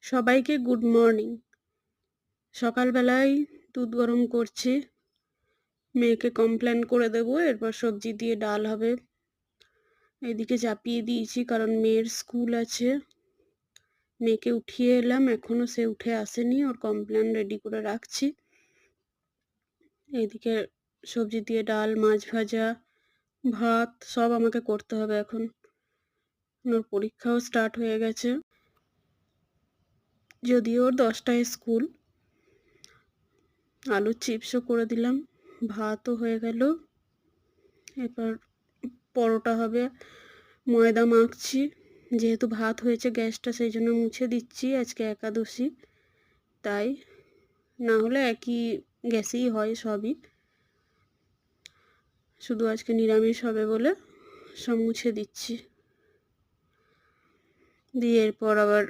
সবাইকে good morning. সকালবেলায় দুধ গরম করছি, মেয়েকে কমপ্লেন করে দেবো, এরপর সবজি দিয়ে ডাল হবে। এদিকে চাপিয়ে দিয়েছি কারণ মেয়ের স্কুল আছে। মেয়েকে উঠিয়ে এলাম, এখনো সে উঠে আসেনি, ওর কমপ্লেন রেডি করে রাখছি। এদিকে সবজি দিয়ে ডাল, মাছ ভাজা, ভাত সব আমাকে করতে হবে এখন। ওর পরীক্ষাও স্টার্ট হয়ে গেছে, যদিও ওর 10টায় স্কুল। আলুর চিপসও করে দিলাম, ভাতও হয়ে গেল। এবার পরোটা হবে, ময়দা মাখছি। যেহেতু ভাত হয়েছে গ্যাসটা সেই জন্য মুছে দিচ্ছি, আজকে একাদশী তাই, না হলে একই গ্যাসেই হয় সবই, শুধু আজকে নিরামিষ হবে বলে সব মুছে দিচ্ছি। দিয়ে এরপর আবার